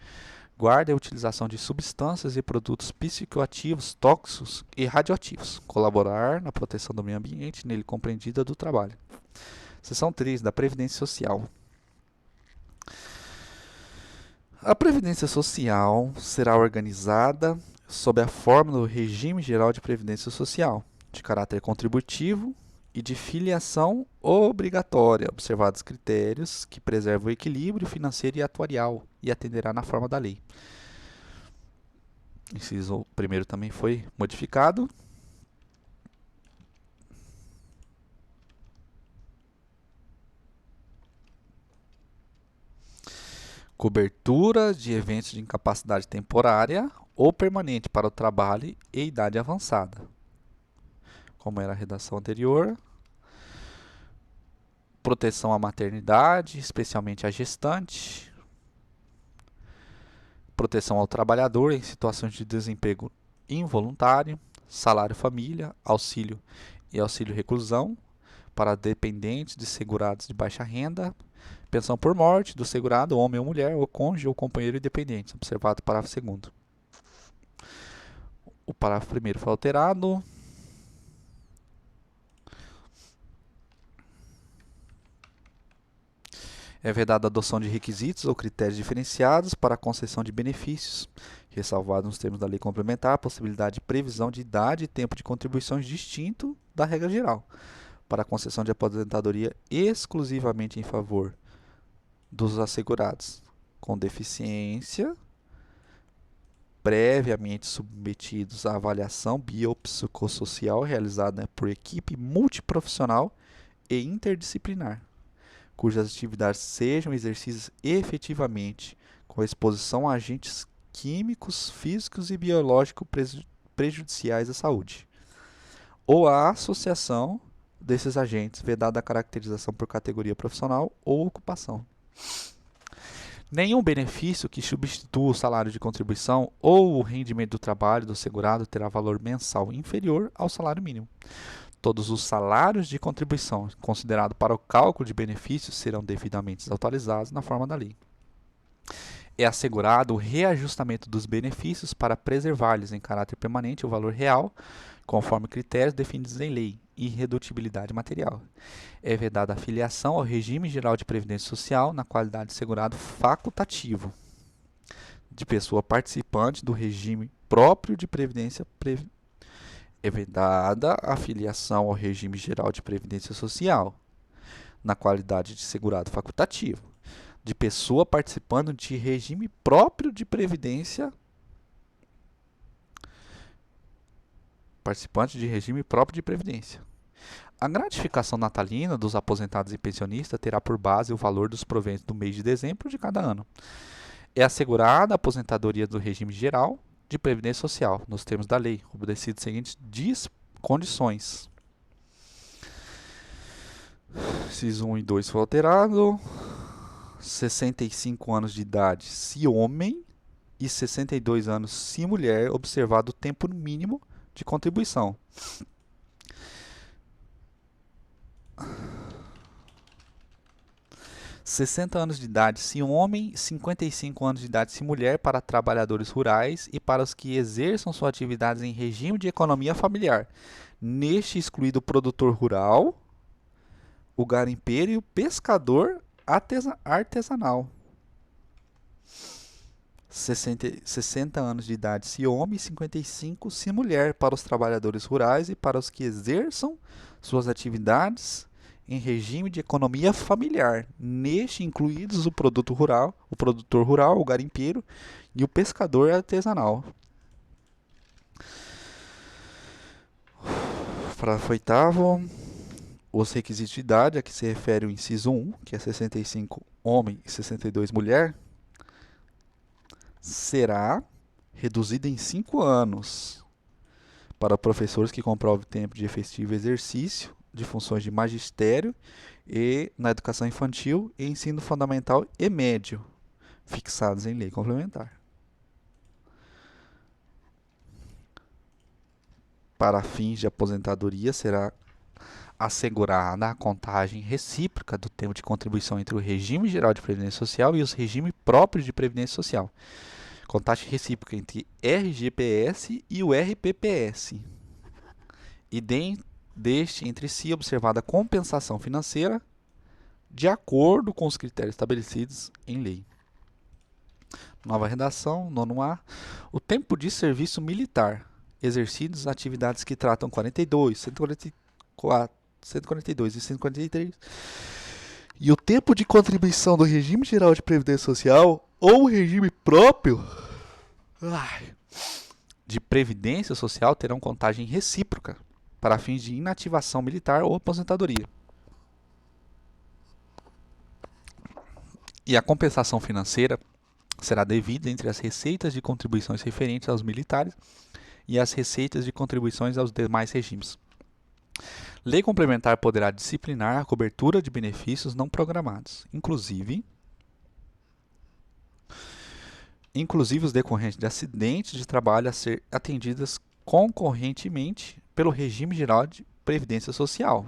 guarda e utilização de substâncias e produtos psicoativos, tóxicos e radioativos, colaborar na proteção do meio ambiente, nele compreendida do trabalho. Seção 3 da Previdência Social. A Previdência Social será organizada sob a forma do Regime Geral de Previdência Social, de caráter contributivo e de filiação obrigatória, observados critérios que preservam o equilíbrio financeiro e atuarial e atenderá na forma da lei. Inciso 1º também foi modificado. Cobertura de eventos de incapacidade temporária ou permanente para o trabalho e idade avançada, como era a redação anterior. Proteção à maternidade, especialmente à gestante. Proteção ao trabalhador em situações de desemprego involuntário. Salário família, auxílio e auxílio reclusão para dependentes de segurados de baixa renda. Pensão por morte do segurado, homem ou mulher, ou cônjuge ou companheiro independente. Observado o parágrafo 2º. O parágrafo 1º foi alterado. É vedada a adoção de requisitos ou critérios diferenciados para a concessão de benefícios, ressalvado nos termos da lei complementar a possibilidade de previsão de idade e tempo de contribuições distinto da regra geral, para a concessão de aposentadoria exclusivamente em favor dos assegurados com deficiência, previamente submetidos à avaliação biopsicossocial realizada por equipe multiprofissional e interdisciplinar, cujas atividades sejam exercidas efetivamente com exposição a agentes químicos, físicos e biológicos prejudiciais à saúde, ou a associação desses agentes, vedada a caracterização por categoria profissional ou ocupação. Nenhum benefício que substitua o salário de contribuição ou o rendimento do trabalho do segurado terá valor mensal inferior ao salário mínimo. Todos os salários de contribuição considerados para o cálculo de benefícios serão devidamente atualizados na forma da lei. É assegurado o reajustamento dos benefícios para preservar-lhes em caráter permanente o valor real, conforme critérios definidos em lei, e irredutibilidade material. É vedada a filiação ao regime geral de previdência social na qualidade de segurado facultativo, de pessoa participante do regime próprio de previdência. É vedada a filiação ao regime geral de previdência social na qualidade de segurado facultativo, de pessoa participando de regime próprio de previdência. Participante de regime próprio de previdência. A gratificação natalina dos aposentados e pensionistas terá por base o valor dos proventos do mês de dezembro de cada ano. É assegurada a aposentadoria do regime geral de previdência social, nos termos da lei, obedecidas as seguintes condições. Incisos 1 e 2 foi alterado. 65 anos de idade se homem e 62 anos se mulher, observado o tempo mínimo de contribuição. (60 anos de idade se homem, 55 anos de idade se mulher para trabalhadores rurais e para os que exerçam suas atividades em regime de economia familiar, neste excluído o produtor rural, o garimpeiro e o pescador artesanal. 60 anos de idade se homem e 55 se mulher para os trabalhadores rurais e para os que exerçam suas atividades em regime de economia familiar, neste incluídos o produtor rural, o garimpeiro e o pescador artesanal. Parágrafo 8º. Os requisitos de idade a que se refere o inciso 1, que é 65 homem e 62 mulher, será reduzido em 5 anos para professores que comprovem tempo de efetivo exercício de funções de magistério e na educação infantil e ensino fundamental e médio, fixados em lei complementar. Para fins de aposentadoria, será assegurada a contagem recíproca do tempo de contribuição entre o regime geral de previdência social e os regimes próprios de previdência social. Contagem recíproca entre RGPS e o RPPS. E deste entre si observada a compensação financeira de acordo com os critérios estabelecidos em lei. Nova redação, 9º A. O tempo de serviço militar, exercidos atividades que tratam 42, 144, 142 e 143, e o tempo de contribuição do regime geral de previdência social ou regime próprio de previdência social terão contagem recíproca para fins de inativação militar ou aposentadoria. E a compensação financeira será dividida entre as receitas de contribuições referentes aos militares e as receitas de contribuições aos demais regimes. Lei complementar poderá disciplinar a cobertura de benefícios não programados, inclusive os decorrentes de acidentes de trabalho a ser atendidas concorrentemente pelo regime geral de previdência social.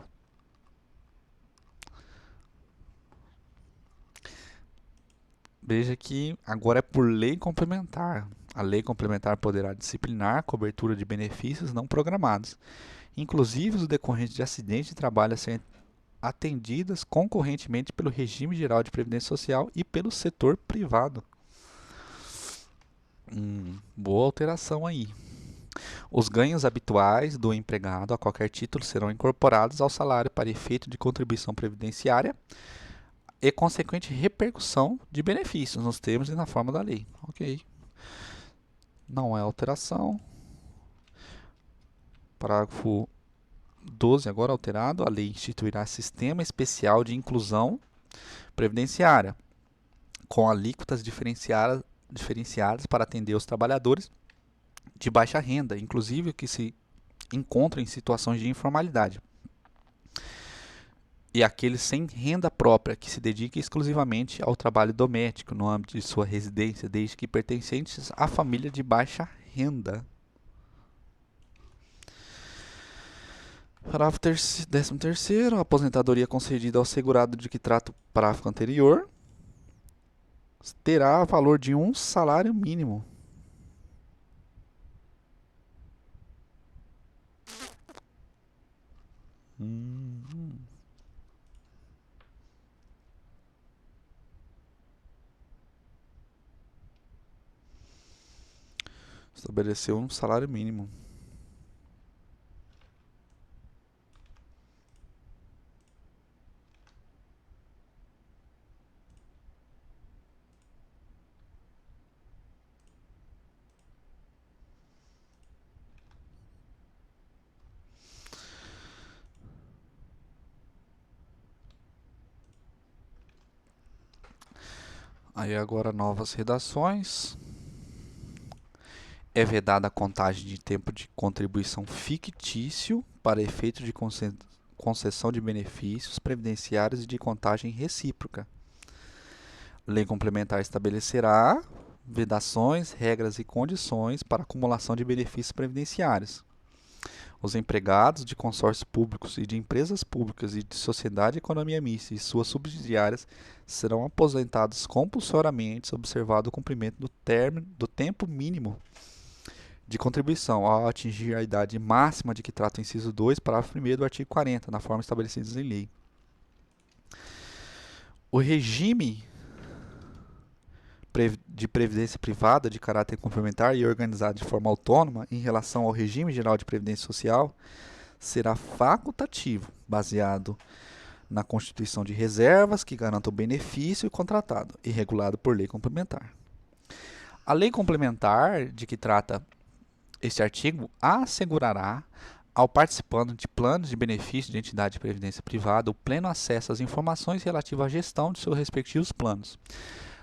Veja que agora é por lei complementar. A lei complementar poderá disciplinar a cobertura de benefícios não programados, inclusive os decorrentes de acidentes de trabalho a serem atendidas concorrentemente pelo regime geral de previdência social e pelo setor privado. Boa alteração aí. Os ganhos habituais do empregado a qualquer título serão incorporados ao salário para efeito de contribuição previdenciária e consequente repercussão de benefícios nos termos e na forma da lei. Ok. Não é alteração. Parágrafo 12, agora alterado. A lei instituirá sistema especial de inclusão previdenciária, com alíquotas diferenciadas para atender os trabalhadores de baixa renda, inclusive que se encontram em situações de informalidade, e aqueles sem renda própria, que se dediquem exclusivamente ao trabalho doméstico no âmbito de sua residência, desde que pertencentes à família de baixa renda. Parágrafo 13º. A aposentadoria concedida ao segurado de que trata o parágrafo anterior terá valor de um salário mínimo. Estabeleceu um salário mínimo. Aí agora novas redações. É vedada a contagem de tempo de contribuição fictício para efeito de concessão de benefícios previdenciários e de contagem recíproca. Lei complementar estabelecerá vedações, regras e condições para acumulação de benefícios previdenciários. Os empregados de consórcios públicos e de empresas públicas e de sociedade de economia mista e suas subsidiárias serão aposentados compulsoriamente, observado o cumprimento do tempo mínimo de contribuição ao atingir a idade máxima de que trata o inciso 2, parágrafo 1º do artigo 40, na forma estabelecida em lei. O regime de previdência privada de caráter complementar e organizado de forma autônoma em relação ao regime geral de previdência social será facultativo, baseado na constituição de reservas que garantam o benefício contratado e regulado por lei complementar. A lei complementar de que trata este artigo assegurará ao participante de planos de benefício de entidade de previdência privada o pleno acesso às informações relativas à gestão de seus respectivos planos,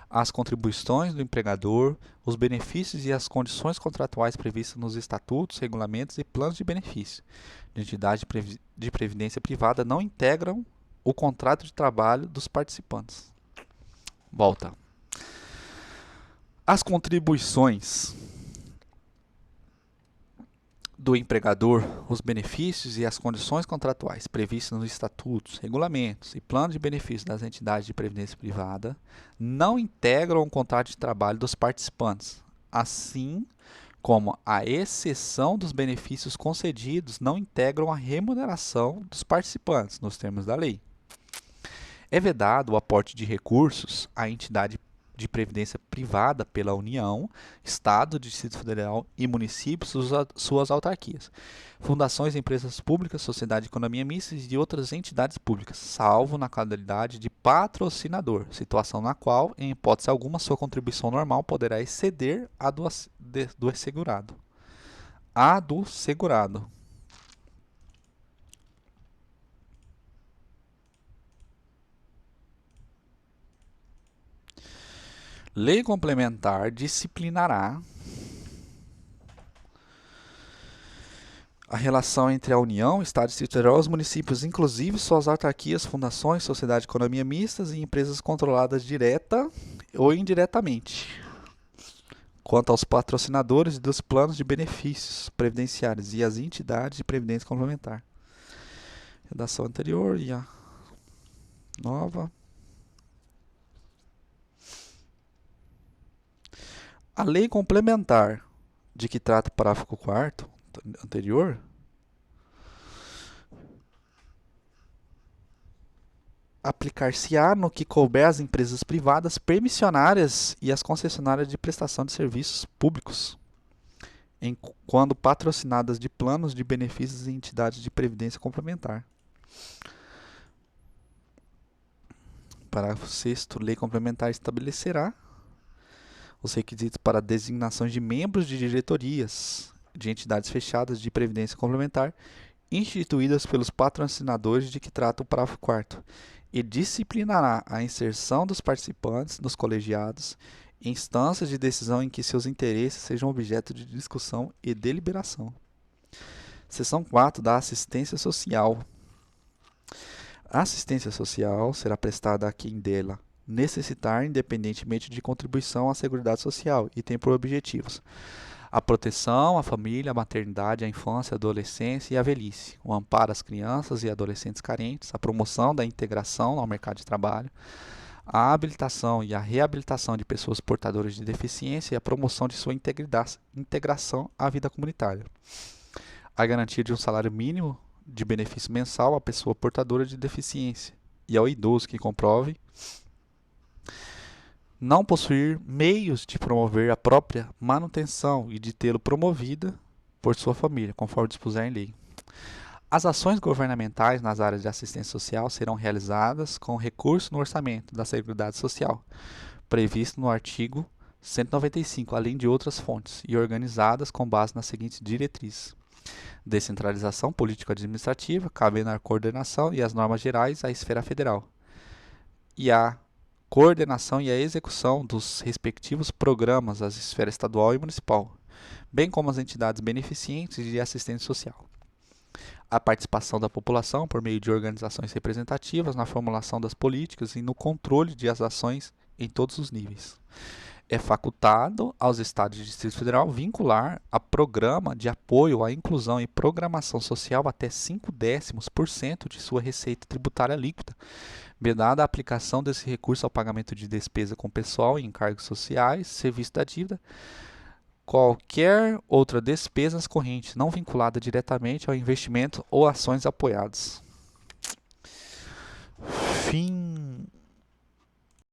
as contribuições do empregador, os benefícios e as condições contratuais previstas nos estatutos, regulamentos e planos de benefício de entidade de previdência privada não integram o contrato de trabalho dos participantes. Volta. As contribuições do empregador, os benefícios e as condições contratuais previstas nos estatutos, regulamentos e planos de benefícios das entidades de previdência privada não integram o contrato de trabalho dos participantes, assim como a exceção dos benefícios concedidos não integram a remuneração dos participantes, nos termos da lei. É vedado o aporte de recursos à entidade de previdência privada pela União, Estado, Distrito Federal e municípios, suas autarquias, fundações, empresas públicas, sociedade de economia mista e de outras entidades públicas, salvo na qualidade de patrocinador, situação na qual, em hipótese alguma, sua contribuição normal poderá exceder a do segurado. A do segurado. Lei complementar disciplinará a relação entre a União, Estado, Distrito Federal e os municípios, inclusive suas autarquias, fundações, sociedade de economia mistas e empresas controladas direta ou indiretamente, quanto aos patrocinadores dos planos de benefícios previdenciários e as entidades de previdência complementar. Redação anterior e a nova. A lei complementar de que trata o parágrafo 4º anterior aplicar-se-á no que couber às empresas privadas permissionárias e às concessionárias de prestação de serviços públicos, quando patrocinadas de planos de benefícios e entidades de previdência complementar. Parágrafo 6º. Lei complementar estabelecerá os requisitos para designações de membros de diretorias de entidades fechadas de previdência complementar instituídas pelos patrocinadores de que trata o parágrafo 4º e disciplinará a inserção dos participantes nos colegiados em instâncias de decisão em que seus interesses sejam objeto de discussão e deliberação. Seção 4 da assistência social. A assistência social será prestada a quem dela necessitar, independentemente de contribuição à Seguridade Social, e tem por objetivos a proteção à família, à maternidade, à infância, à adolescência e à velhice, o amparo às crianças e adolescentes carentes, a promoção da integração ao mercado de trabalho, a habilitação e a reabilitação de pessoas portadoras de deficiência e a promoção de sua integração à vida comunitária, a garantia de um salário mínimo de benefício mensal à pessoa portadora de deficiência e ao idoso que comprove não possuir meios de promover a própria manutenção e de tê-lo promovida por sua família, conforme dispuser em lei. As ações governamentais nas áreas de assistência social serão realizadas com recurso no orçamento da Seguridade Social, previsto no artigo 195, além de outras fontes, e organizadas com base nas seguintes diretrizes: descentralização político-administrativa, cabendo a coordenação e as normas gerais à esfera federal, e a coordenação e a execução dos respectivos programas às esferas estadual e municipal, bem como as entidades beneficentes de assistência social. A participação da população por meio de organizações representativas na formulação das políticas e no controle de as ações em todos os níveis. É facultado aos Estados e Distrito Federal vincular a programa de apoio à inclusão e programação social até 0,5% de sua receita tributária líquida, vedada a aplicação desse recurso ao pagamento de despesa com pessoal e encargos sociais, serviço da dívida, qualquer outra despesa corrente não vinculada diretamente ao investimento ou ações apoiadas. Fim.